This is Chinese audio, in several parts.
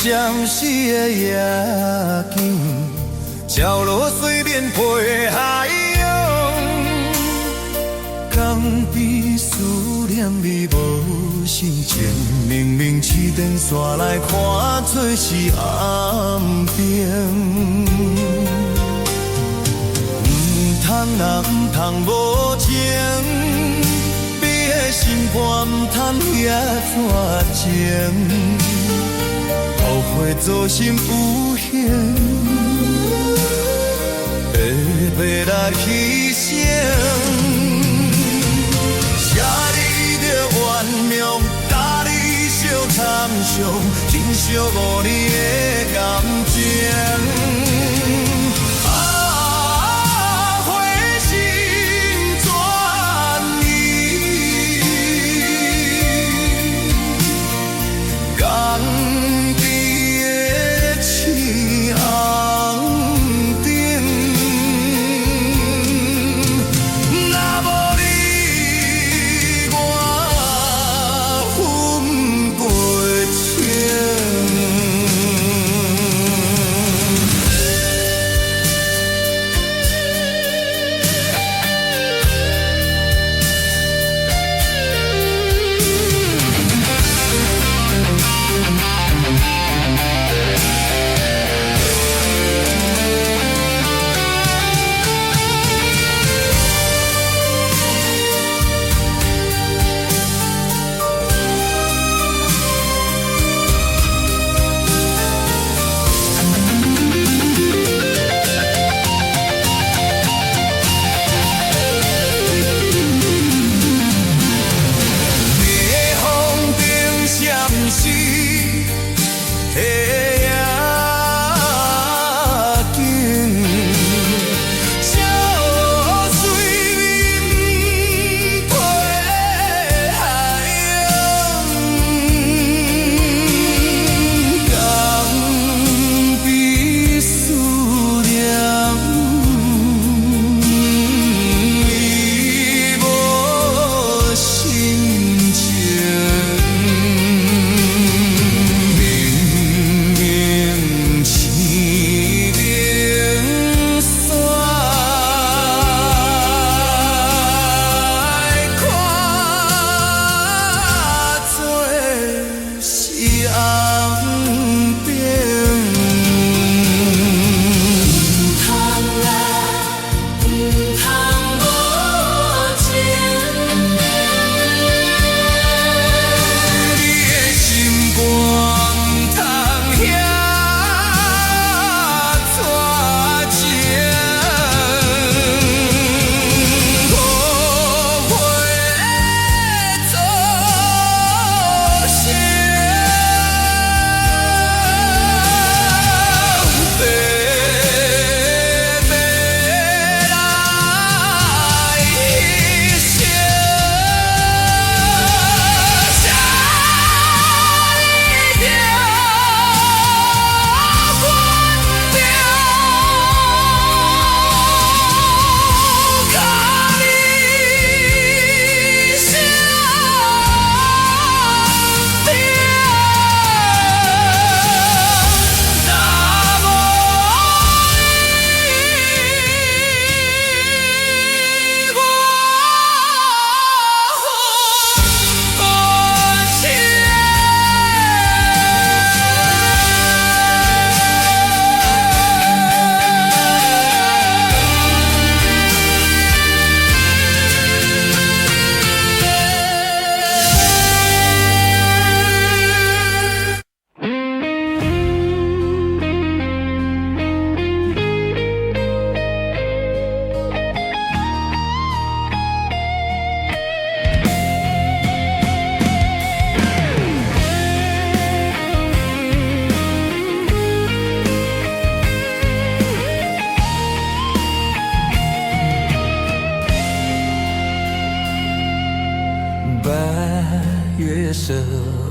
相思的夜景，潮落水面陪海洋，江边思念你无心情，明明试电线来看做是暗兵，通人唔通无情，你的心肝唔通遐绝情。后悔做心有限，白来牺牲。写你着原谅，教你惜惨伤，珍惜5年的感情。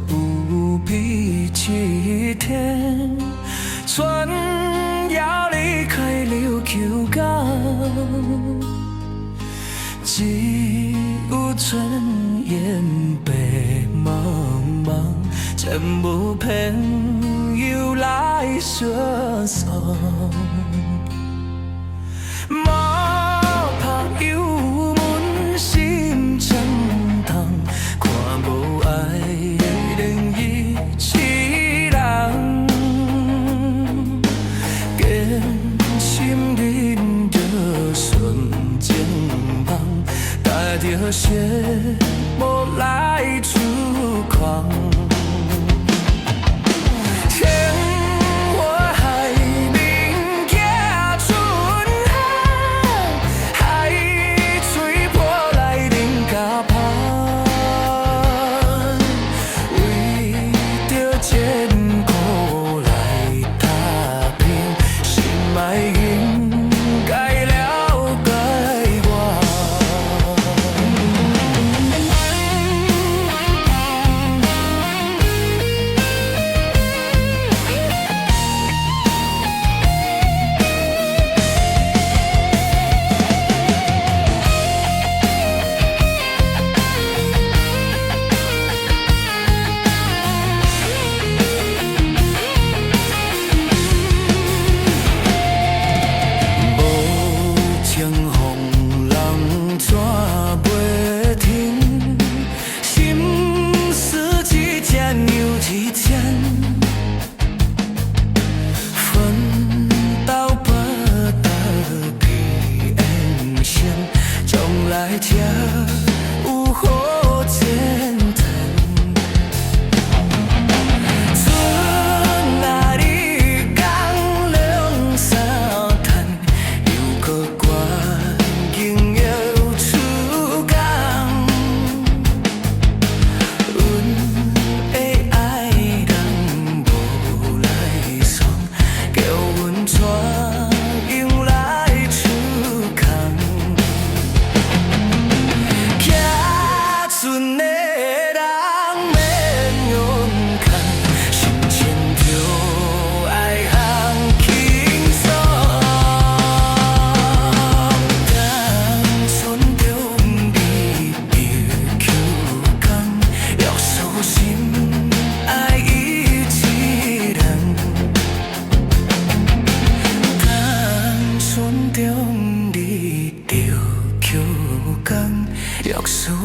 有比一天，船要离开琉球港，只有春烟白茫茫，全无朋友来相送。莫怕幽闷心chẳng痛，看无爱另一人，坚心忍着顺境梦，带着羡慕来出狂。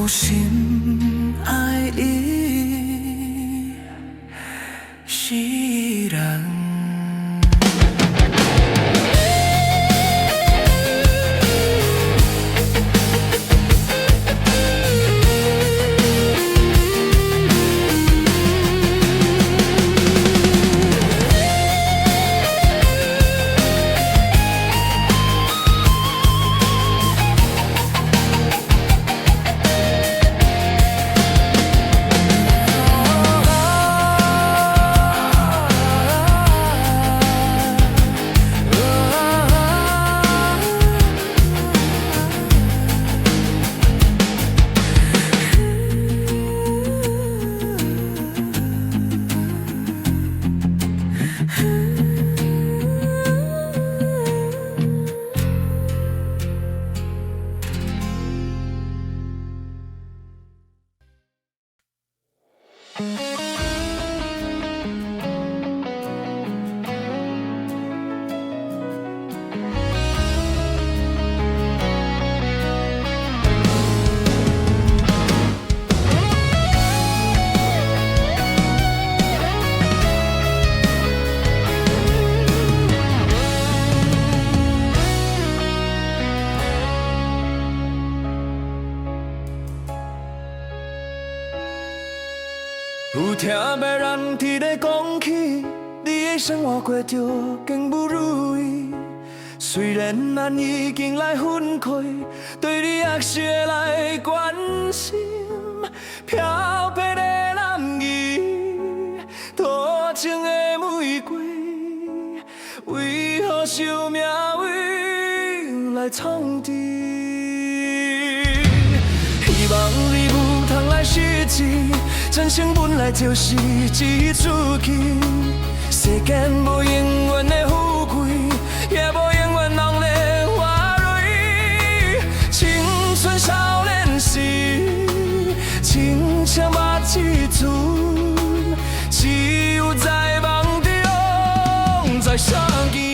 心爱伊是人。有听要咱伫咧讲起，你的生活过着更不如意。虽然咱已经来分开，对你还是会来关心。飘泊的男儿，多情的玫瑰，为何受命运来创治？希望你有通来失志。真心本来就是一出气，世间无永远的富贵，也无永远人的花蕊。青春少年时，亲像捌一寸，只有在梦中才相见。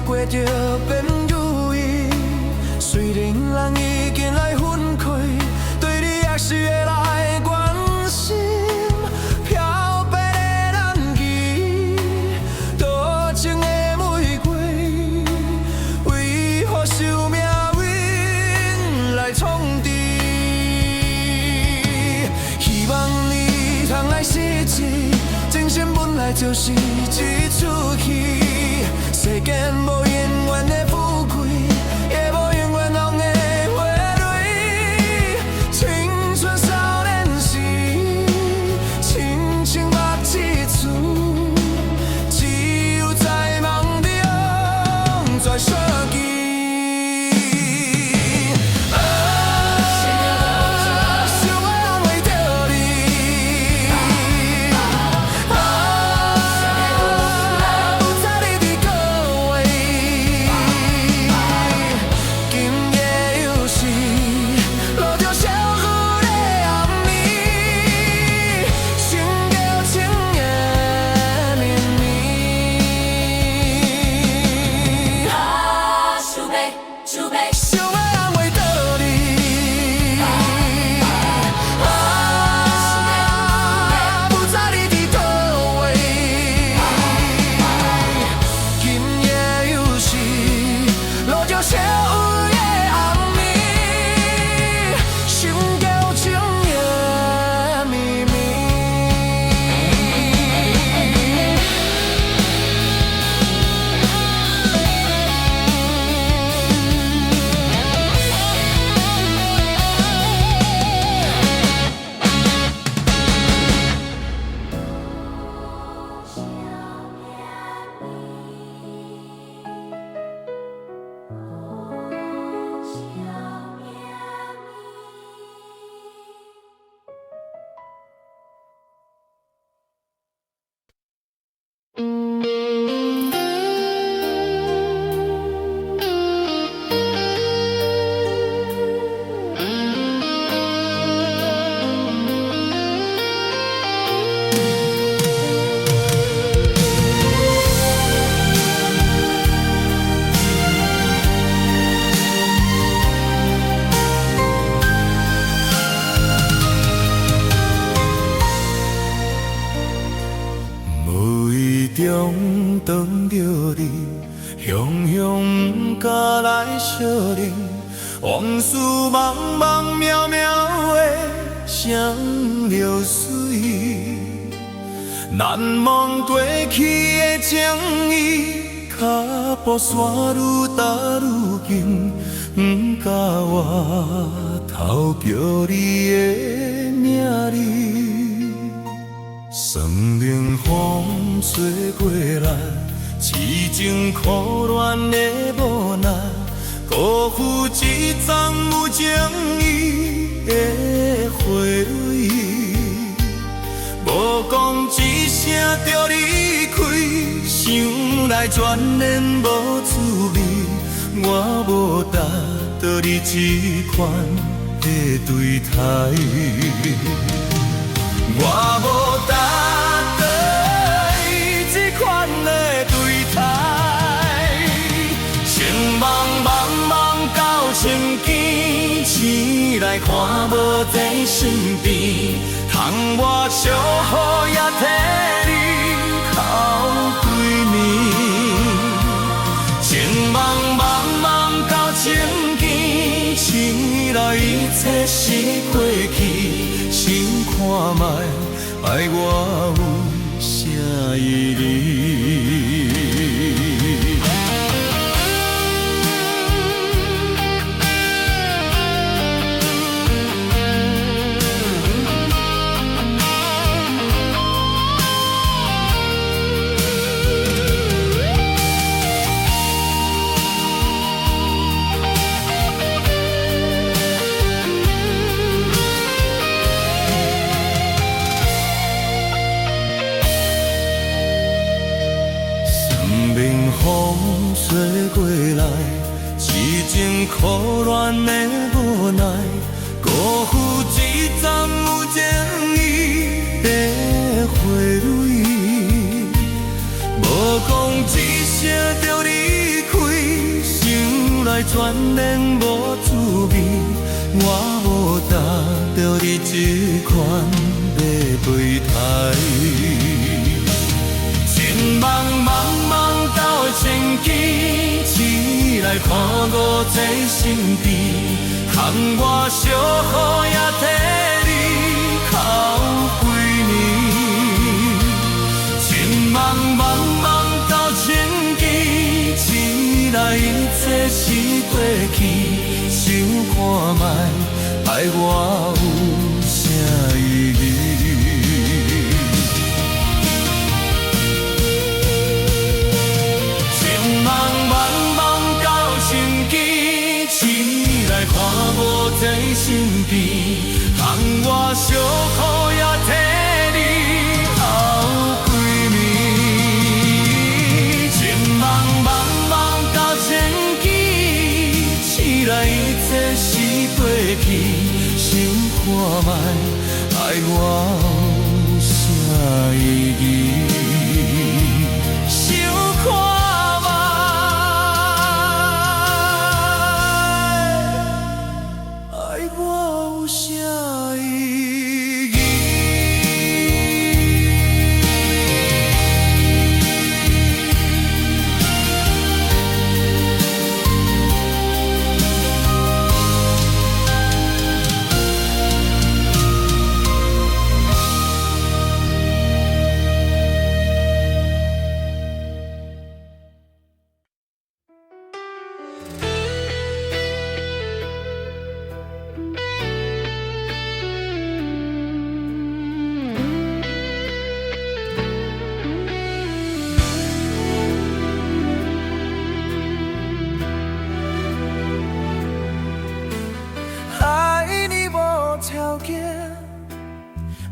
过着变如意，虽然人已经来分开，对你还是会来关心。飘白的人儿，多情的玫瑰，为何受命运来创治？希望你通来实际，真心本来就是一出戏。世间无永远的富贵，也无永远红的花蕊。青春少年时，亲像捌一寸，只有在梦中才相见。中等着你，雄雄不敢来相认，往事茫茫渺渺的双流水，难忘过去的情谊，脚步线愈踏愈近，不甲我偷叫你的名字。霜冷风吹过来，痴情苦恋的无奈，辜负一丛有情意的花蕊。无讲一声就离开，想来全然无滋味。我无值得你这款的对待。我无值得伊这款的对待，情茫茫到千间，醒来看无在身边，窗我小雨也替你哭几年，情茫茫茫到情见，醒来一切是过去，想看卖爱我有啥意义？风吹过来，痴情苦恋的无奈，辜负一站有情意的花蕊。无讲一声就离开，想来全然无滋味。我无答着你这款要对待，情茫茫到的情景，醒来看我在身边，含我小雨也替你哭几年。情茫茫到情景，醒来一切是过去，想看卖爱我有啥意义？看我在身边，含我小雨也替你哭几年。情茫茫到情景，醒来一切是过去，想看卖爱我有啥意义？想看。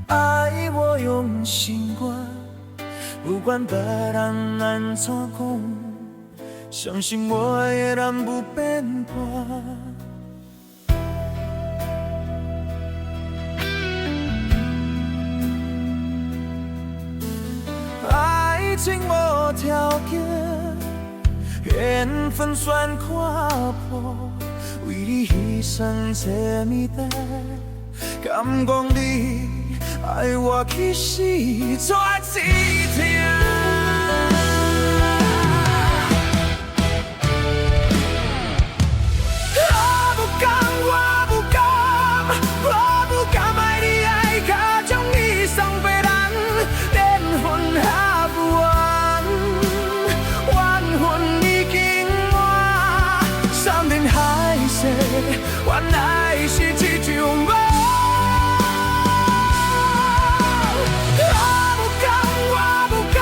爱我用心关，不管别人安怎讲，相信我会让不变卦。爱情无条件，缘分算看破，为你牺牲这么多，敢讲你？爱我其实绝志听，我不敢，我不敢，我不敢爱你爱到将你送别人，连魂也不完，冤魂已经换，山盟海誓，原来是一场梦。我不敢，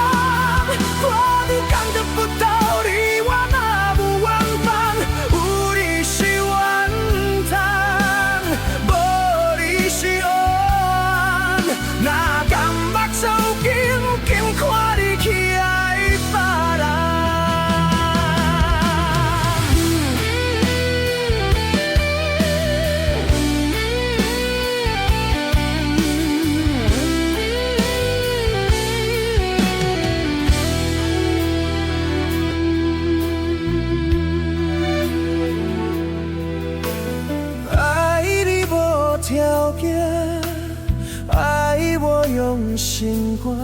关，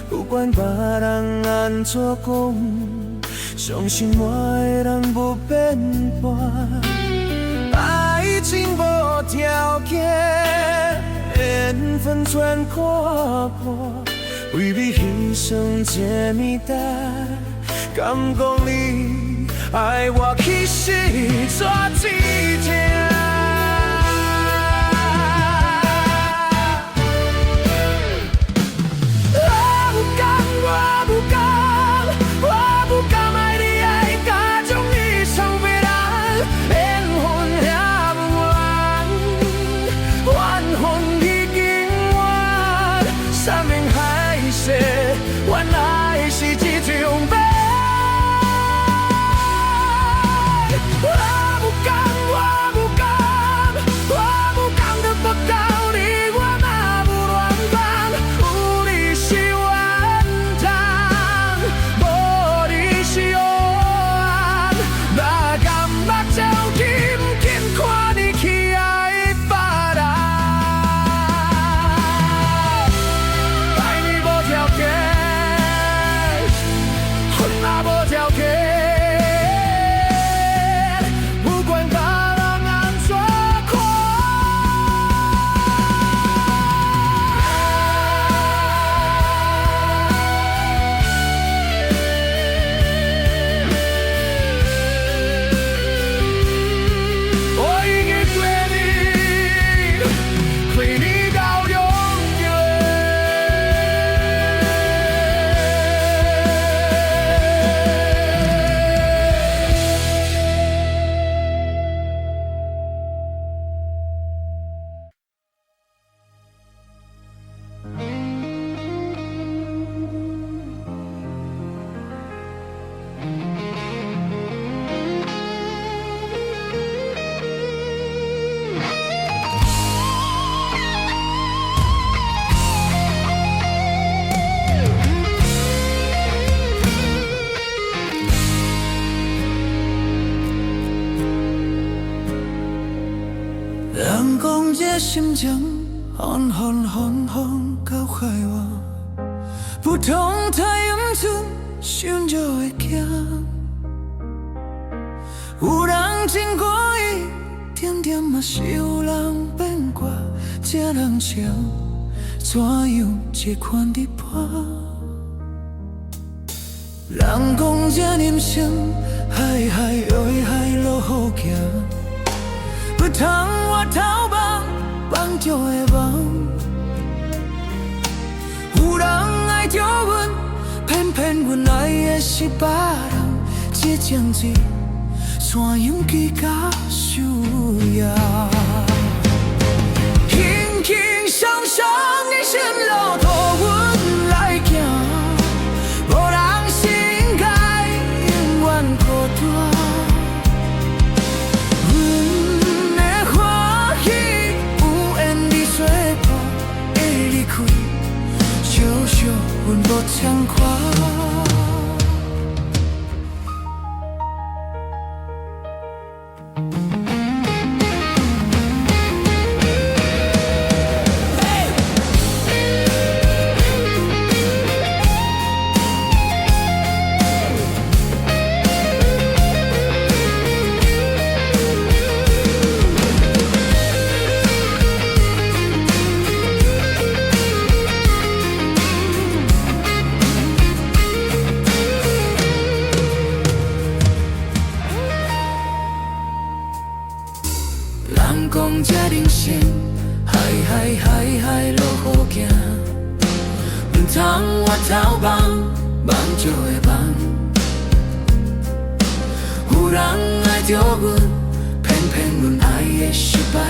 不管别人安怎讲，相信我的人不变卦。爱情无条件，缘分全看看，为你牺牲这么大，敢讲你爱我其实怎一天？人讲这心情缓缓缓缓到海湾，不同太阳村想就会惊。有人经过伊，点点嘛是有人变卦，这人情怎样这款的伴？人讲这人生海海又海路好行。不通我头望，望着会望。有人爱着阮，偏偏阮爱的是别人。这种子，怎样去甲收养？轻轻松松的心路，托阮来行。无人心解，永远孤单。阮无畅快。人讲这人生，海海海海路好行，唔通我头望，望就会望。有人爱着阮，偏偏阮爱的是别人，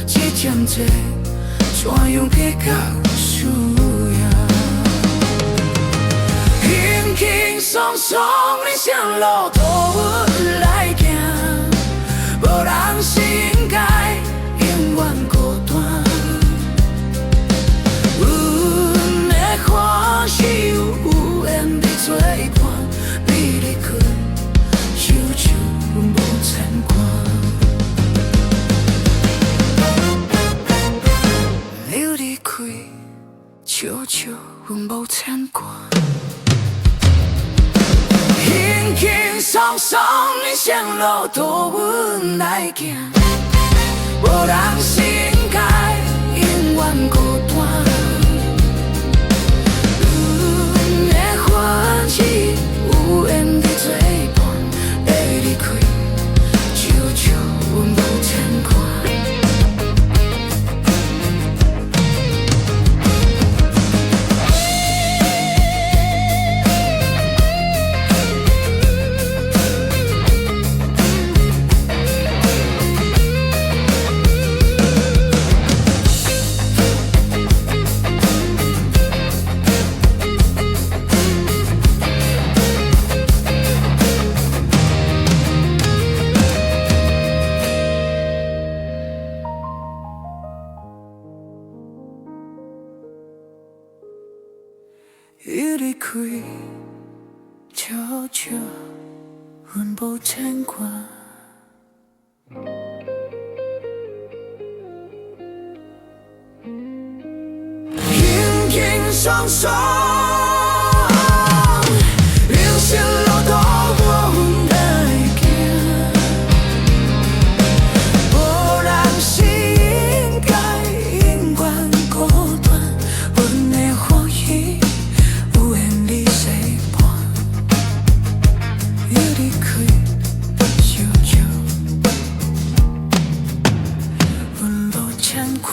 这针这怎样计较输赢？轻轻松松的上路，托阮来行。无人心解，永远孤单。阮的欢喜有缘在作伴，你离开，悄悄无牵挂。你离开，悄悄阮无牵挂。轻轻松松人生路途阮来行，无人心解，永远孤单。阮的欢喜有缘在作伴，会离开，悄悄阮无牵挂。伊离开，悄悄，阮无牵挂。轻轻松松，人生路途阮来行，无人心解，永远孤单。阮的欢喜。有缘你相伴，伊离开，悄悄，阮无牵挂。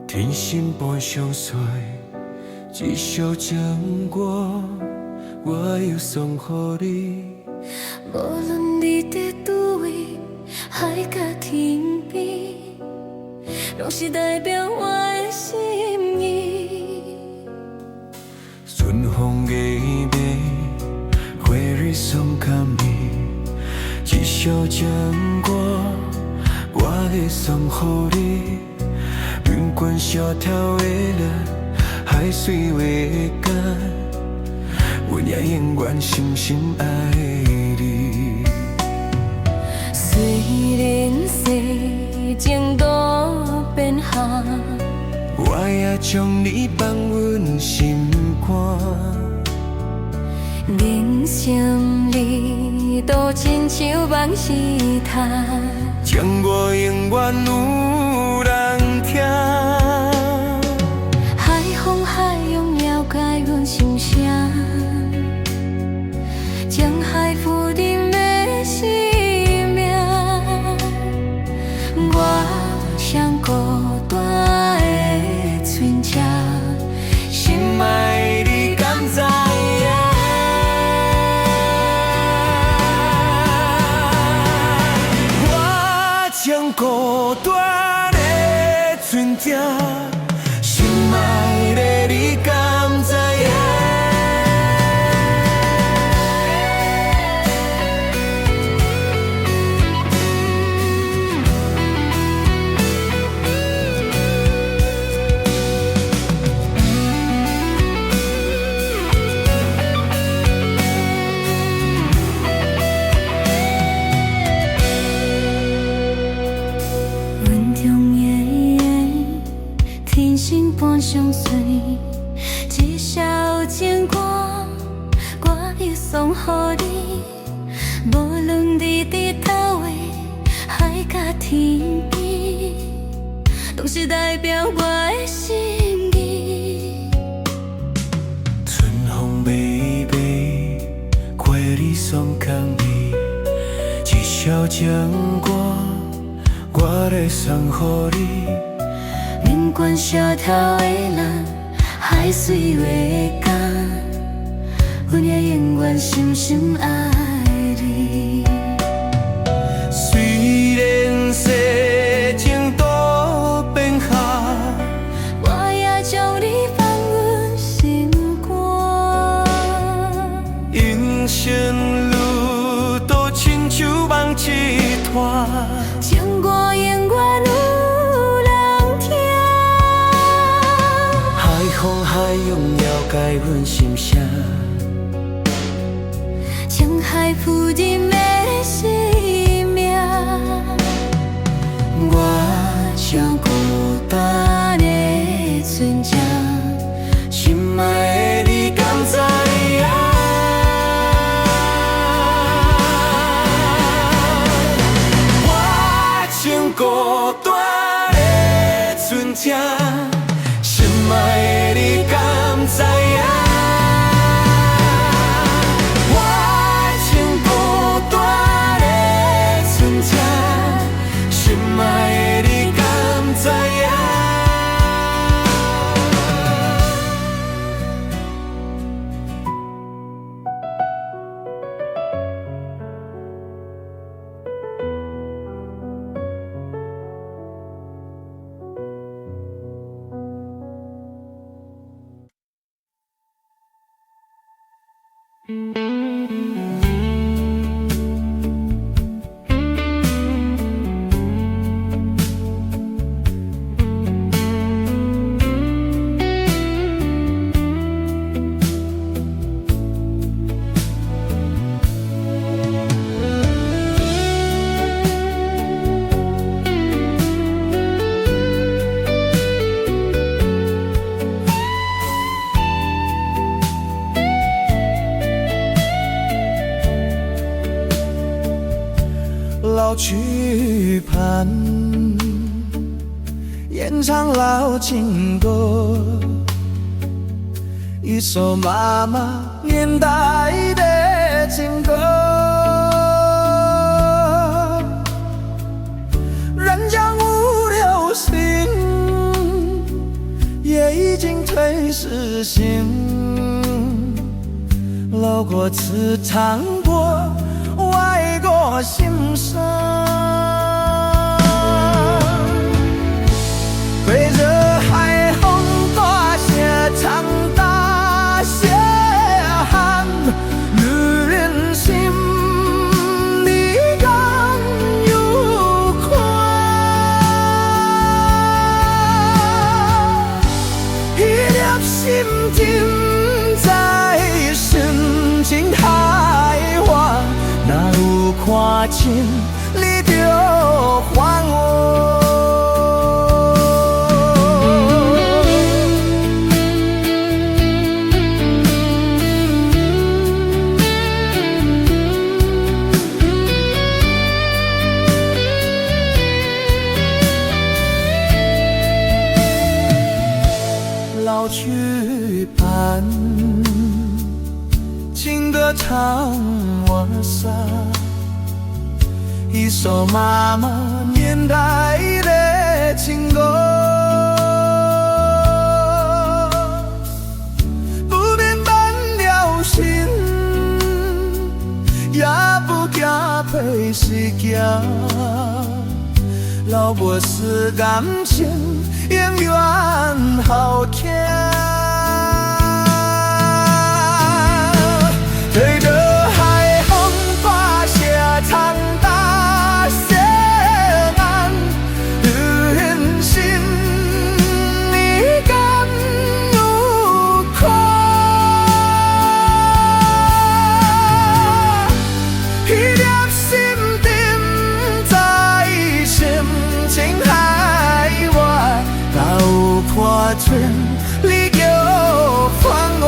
天心般相随，一宿情歌，我要送予你。无论你伫叨位，海角天边，拢是代表我的心意。春风夜夜，花蕊送给你，一宿情歌，我要送予你。云关小条的了，海水为干，阮也永远深深爱你。虽然世情多变化，我也将你放阮心肝。人生里都亲像梦是他，情歌永远有人听。海风海涌了解阮心声，将海浮沉的生命。我像孤单的船只，心爱你敢知影？我像孤单的船只，心爱的你敢知影？阮中的缘，天心般相随，一首情歌，我要送予你。无论你伫叨位，海角天边，拢是是代表我的心意。春风微微，花儿送空伊，一首情歌，我来送予你。冷关小头的人，海水月光，阮也永远深深爱你。虽然世情多变化，我也将你放阮心肝。人生路途亲像梦一团，情歌永远有人听。海风海涌了解阮心声，情海浮沉的生命，我像孤单的船只，心爱的你敢知影？我像孤单的船只，心爱的你敢知影？老曲盘，演唱老情歌，一首妈妈年代的情歌。人将五流行，也已经褪时行。老歌词唱过外国心声，对着海风大写唱大写喊，女人心里甘有款，一粒心情在深情海湾。哪有看清你就还我？老曲盘，情歌唱我傻，一首妈妈年代的情歌，不变半了心，也不惊被时行，老母子感情永远好听。对着海风大写唱大写喊，女人心里甘有款，一粒心沉在深情海外，哪有看穿你叫还我？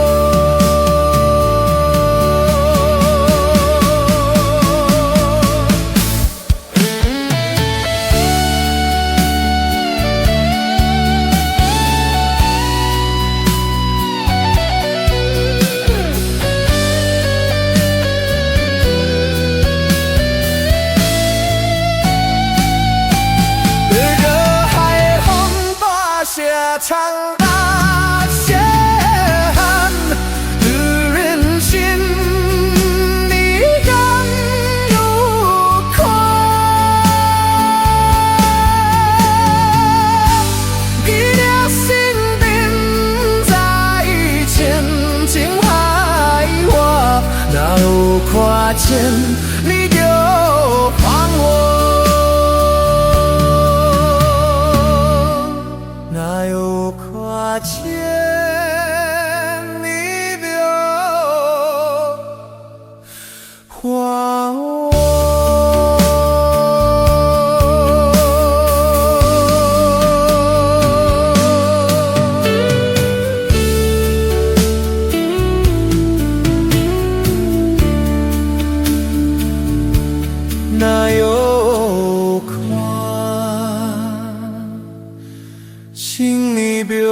花钱你就还我，哪有花钱你就还我。哪有款，请你别还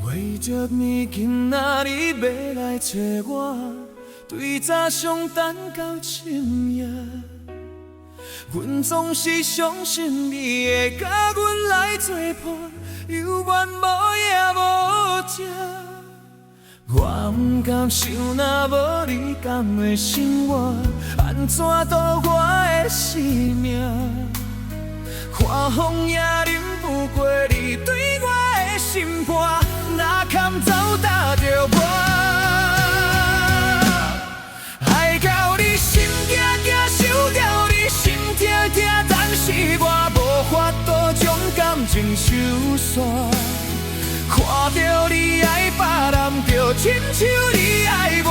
为着你今仔日要来找我，对早上等到深夜，阮总是相信你会甲阮来作伴，犹原无影无迹。我不甘想，若无你甘会生活，安怎度我的生命？看风也忍不过你对我的心肝。哪堪走搭着我，爱到你心惊惊，想到你心痛痛，但是我无法度将感情收煞。看到你爱别人，就亲像你爱我，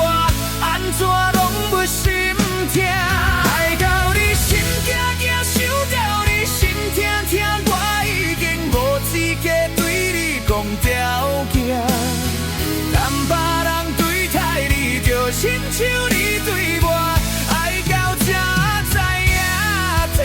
安怎拢不心痛？爱到你心惊惊，想到你心痛痛，我已经无资格对你讲条件。但别人对待你，就亲像你对我，爱到这知影痛。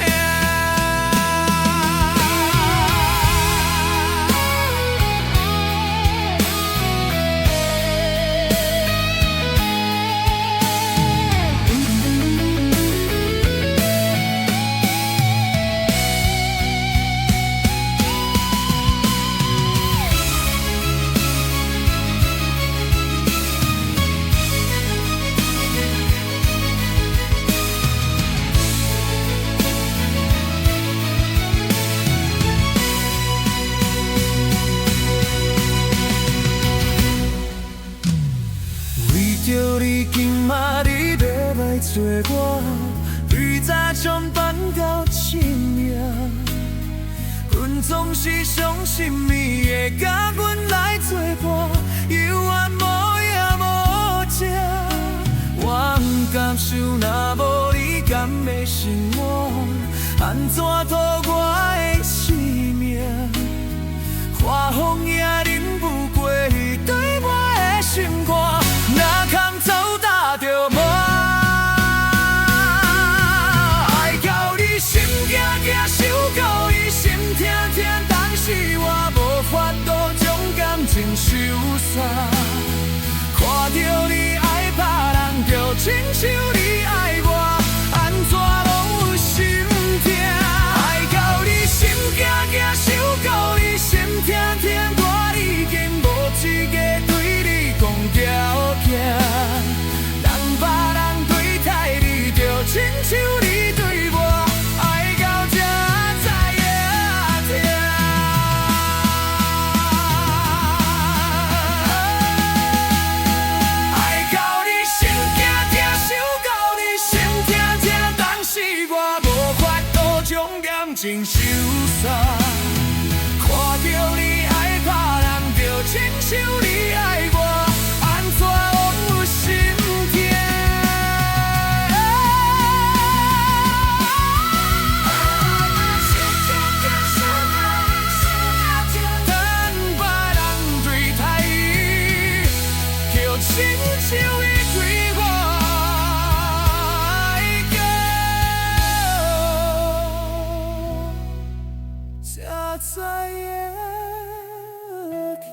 着你今仔日要来找我，对早上等到深夜，阮总是相信你会甲阮来作伴，犹原无影无迹。我不甘想，若无你甘会生活，安怎度我的生命？看风也忍不过你对我的心肝。哪堪走搭着我，爱到你心惊惊，想到你心痛痛，但是我无法度将感情收煞。看到你爱别人，就亲像你爱我，安怎拢有心痛？爱到你心惊惊，想到你心痛痛，我已经心受伤。看到你爱他人，就亲像你爱我，安怎有心痛？等别人对待伊，就亲像伊对我。才知影疼。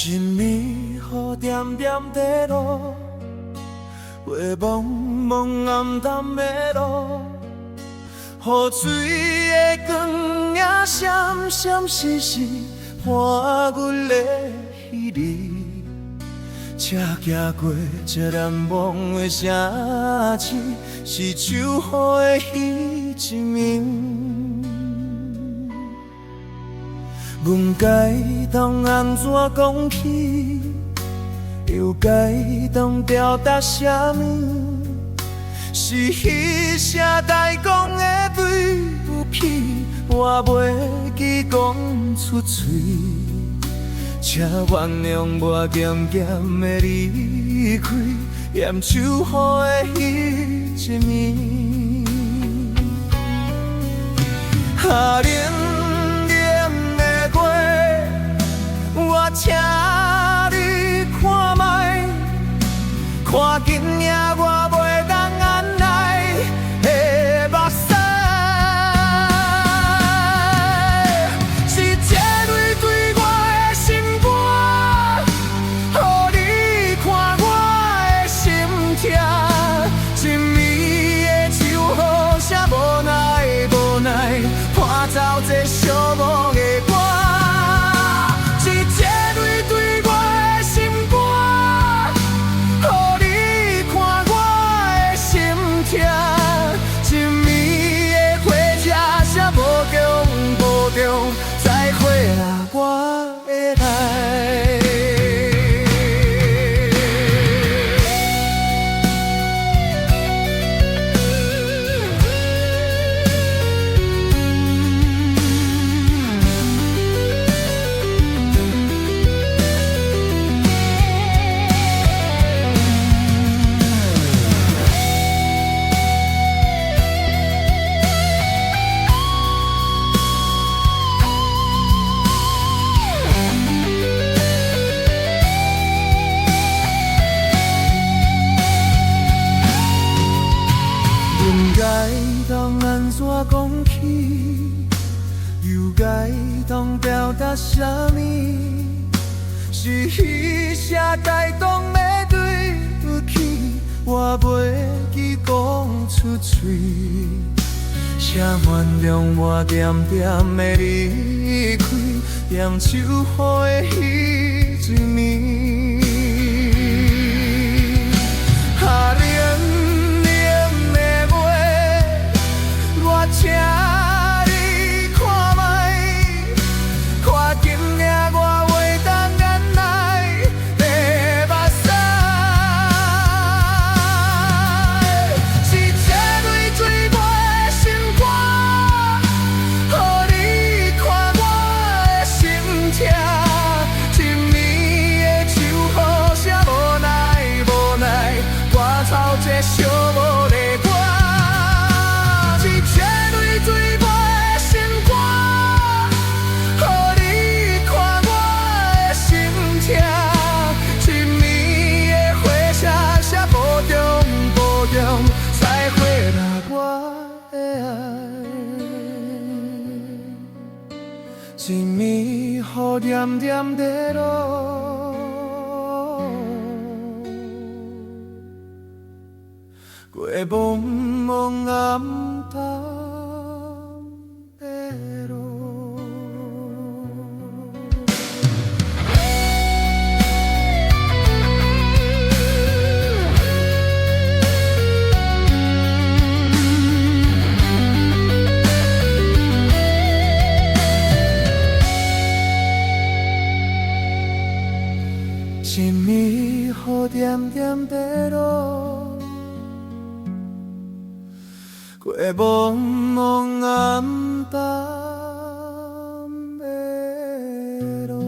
一暝雨点点地落，花茫茫暗淡的路，雨水的光影闪闪烁烁，伴阮的彼日。车行过这难忘的城市，是秋雨的彼一暝。阮该当安怎讲起，又该当表达啥物？是彼声代讲的对不起，我袂记讲出嘴。请原谅我渐渐的离开，嫌秋雨的彼一暝。冷冷的月，我请你看卖，看紧领我袂当按耐的目屎，是这泪对我的心肝，予你看我的心痛。一暝的秋雨，谁无奈无奈，伴奏这寂寞的歌。再会啦，我会来。该当安怎讲起，又该当表达啥物？是彼声代讲的对不起，我袂记讲出嘴。请原谅我渐渐的离开，嫌秋雨的彼一暝。请你看卖，看紧领我袂当按耐的目屎，是这泪对我的心肝，予你看我的心痛。一暝的秋雨，谁无奈无奈，歌操这寂寞的歌。对我的心肝，予你看我的心痛。一暝的花车写无中无中，再会啦，我的爱。一暝雨点点地落，茫茫暗淡的路。一暝雨点点地落，过茫茫暗淡的路。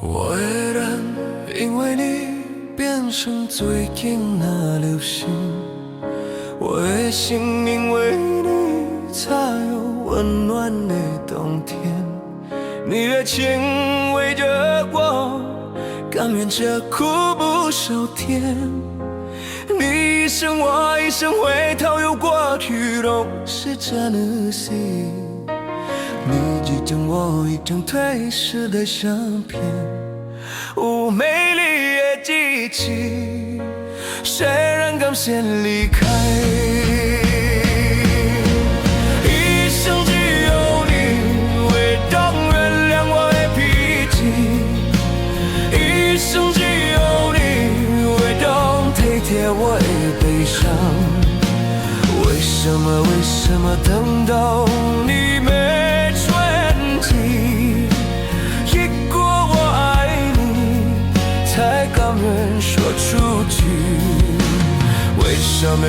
我的人因为你变成最近那流星，我的心因为你才有温暖的冬天。你的情围着我，甘愿这苦不受甜。你一生我一生，回头又过去，都是真的心。你一张我一张褪色的相片，美丽的记忆，谁人敢先离开？一生只有你会懂原谅我的脾气，一生只有你会懂体贴我的悲伤。为什么等到你没存记，一过我爱你才甘愿说出去？为什么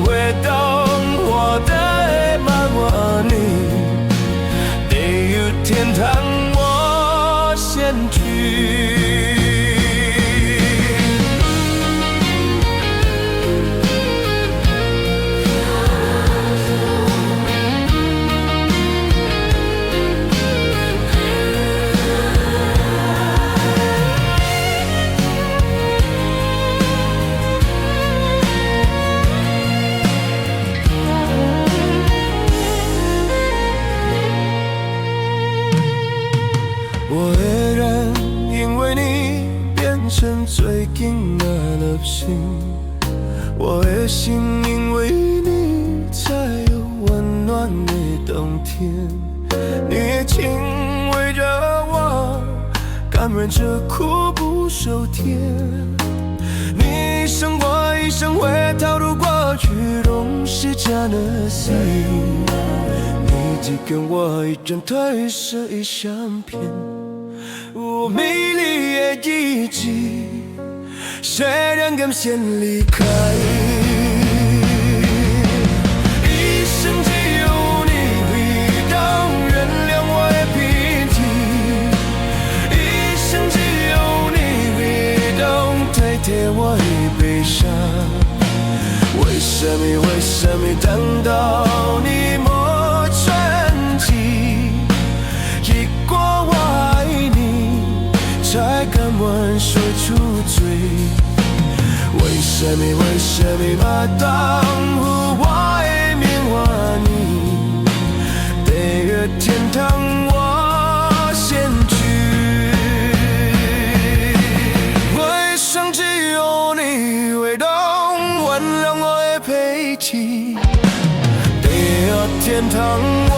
会懂我的慢我你，地狱天堂我先去。我的人因为你变成最近的流星，我的心因为你才有温暖的冬天。你的情围着我，甘愿这苦不受甜。你一生我一生，回头路过去，都是真的心。你一根我一张褪色的相片，美丽的记忆，谁人敢先离开？一生只有你会懂原谅我的脾气，一生只有你会懂体贴我的悲伤。为什么等到你没存记，一过我爱你才甘愿说出嘴？为什么当我的面换你，地狱天堂我先去？我一生只有你会懂原谅我的脾气，地狱天堂我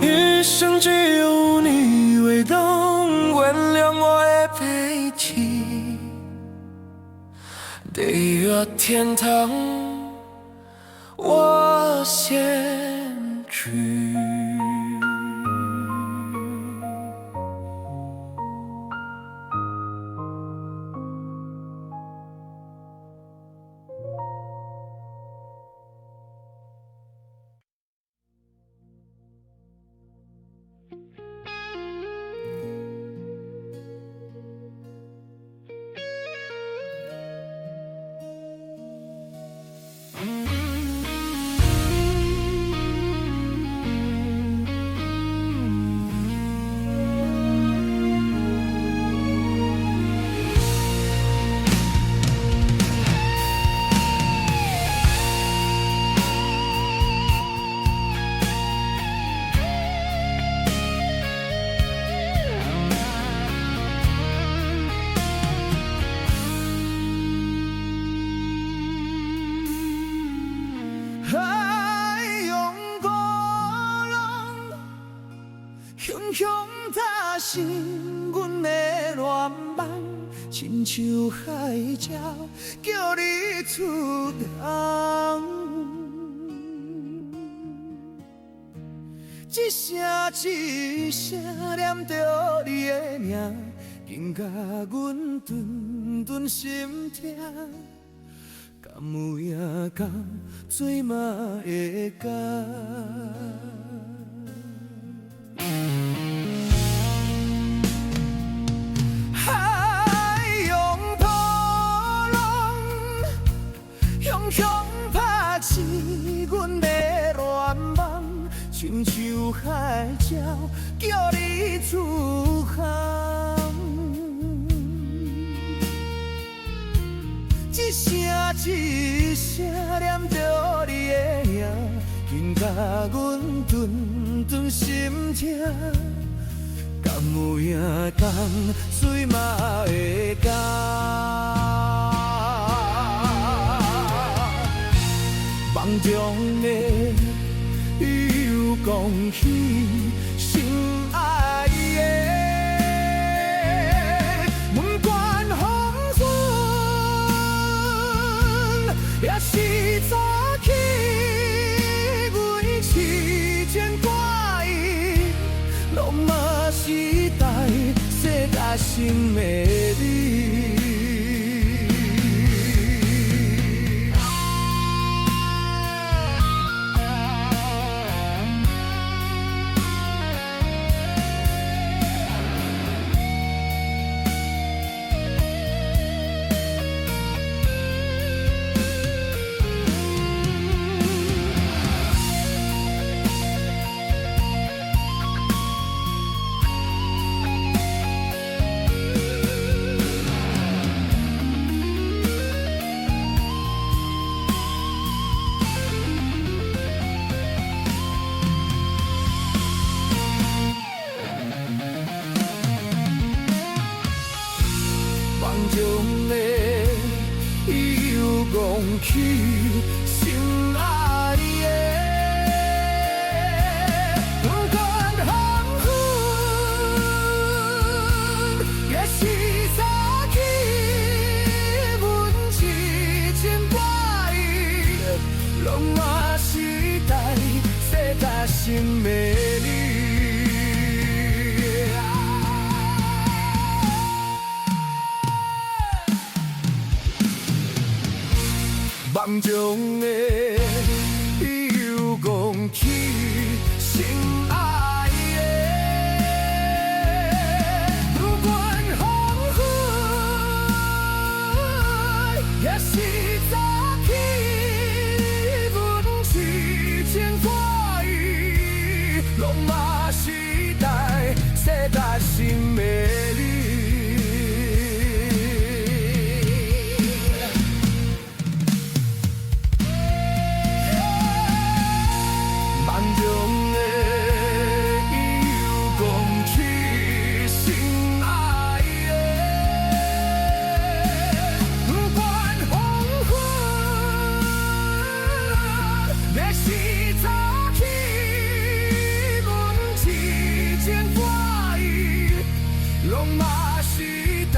一生只有你会懂原谅我的脾起，地狱天堂我先去。雄雄踏实阮的恋梦，亲像海鸟叫你出航。一声一声念着你的名，紧甲阮顿顿心痛。敢有影敢做嘛会甘？海洋波浪，汹汹拍起阮的恋梦，亲像海鸟叫你出航。一声一声念着你的名，紧甲阮顿顿心痛。敢有影敢水嘛会甘？梦中的又讲起心爱的。也是早起，阮痴情挂意，拢嘛是代世界心美丽。梦中的又讲起心爱的，不管黄昏，也是早起，阮痴情挂意，拢嘛是代世界心美丽。梦中的又讲起心爱的，不管黄昏，也是早起，阮痴情挂意，拢嘛是代世界心美丽。拢嘛是代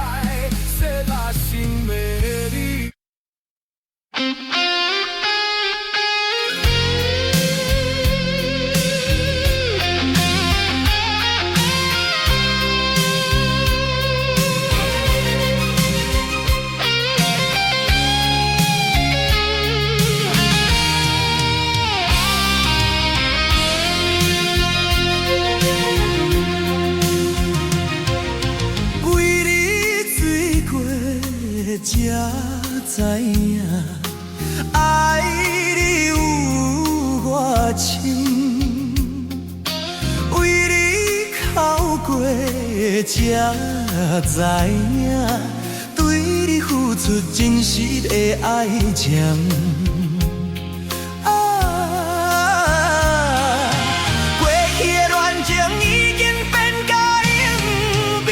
才知影，对你付出真实的爱情。过去的恋情已经变甲永冰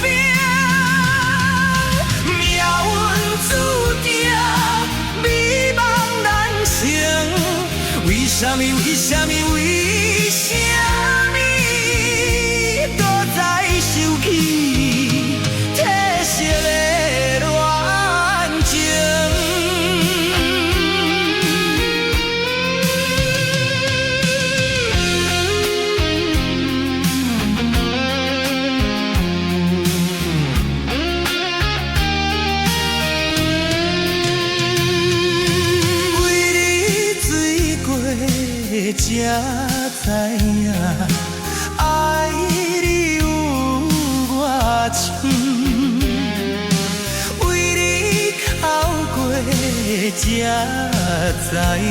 冰，命运注定美梦难成。为什么？为什么？为什么？搁再受气褪色的恋情？为你醉过，才知影爱你有偌深。为你哭过，才知影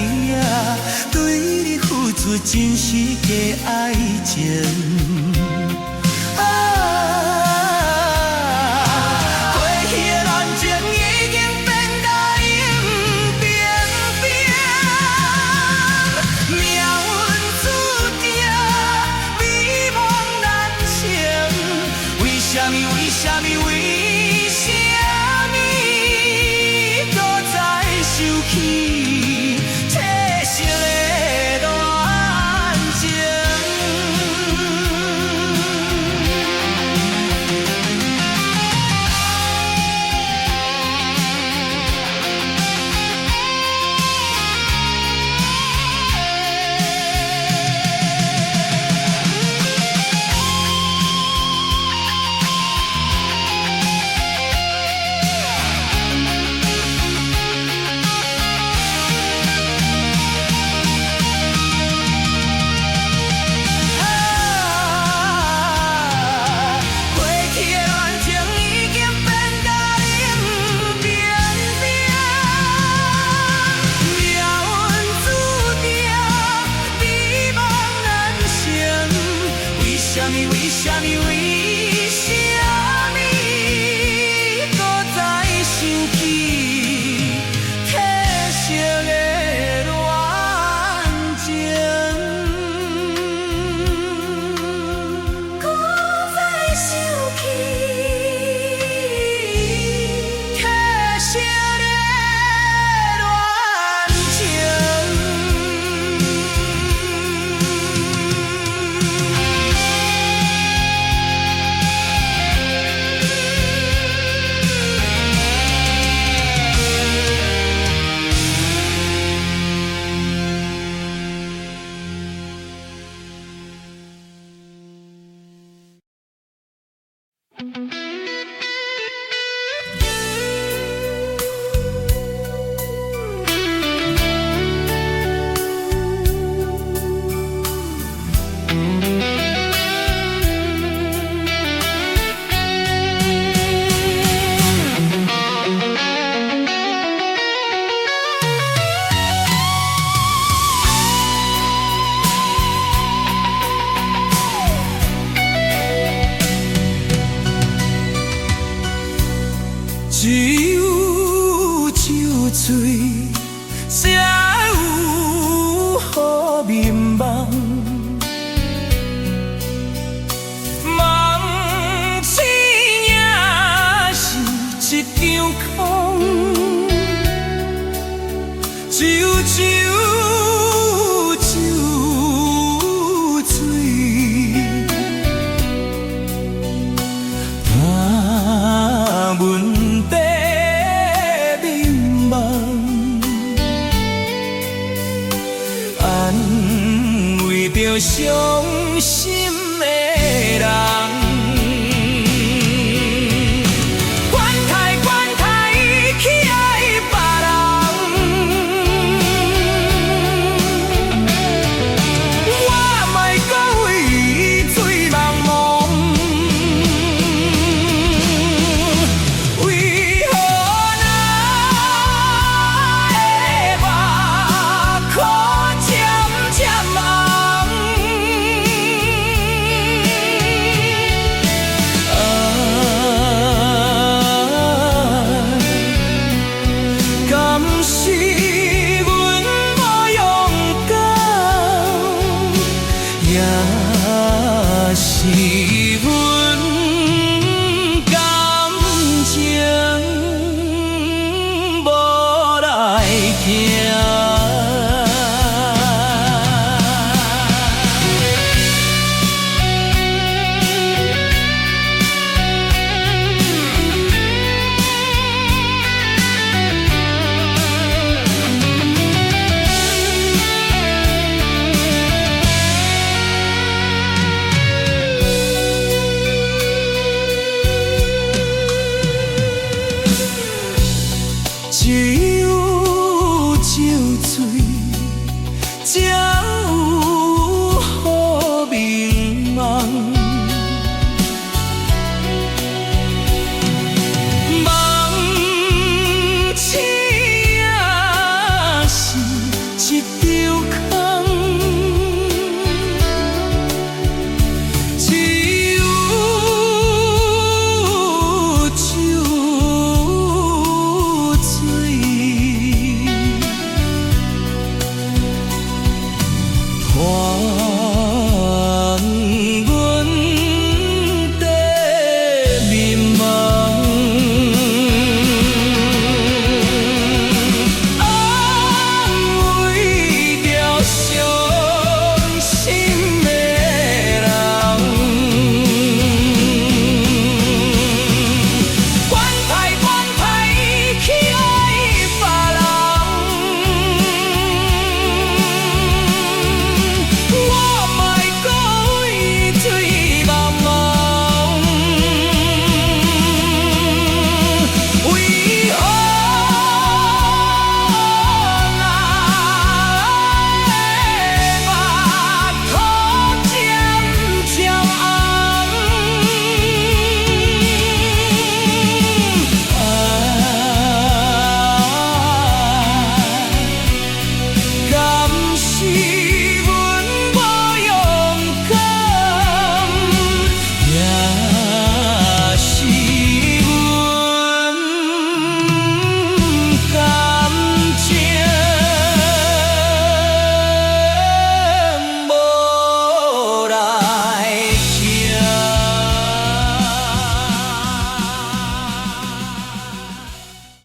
对你付出真实的爱情。过去的恋情已经变甲永冰冰，命运注定美梦难成。为什么？为什么？为什么？搁再受气褪色的恋情？过去的恋情已经变甲永冰冰，命运注定美梦难成。为什么？为什么？为什么？搁再受气褪色的恋情？搁再受气褪色的恋只有酒醉，才有好眠梦。梦醒也是一场空，只有酒醉，怕问题迷茫，安慰着伤心的人。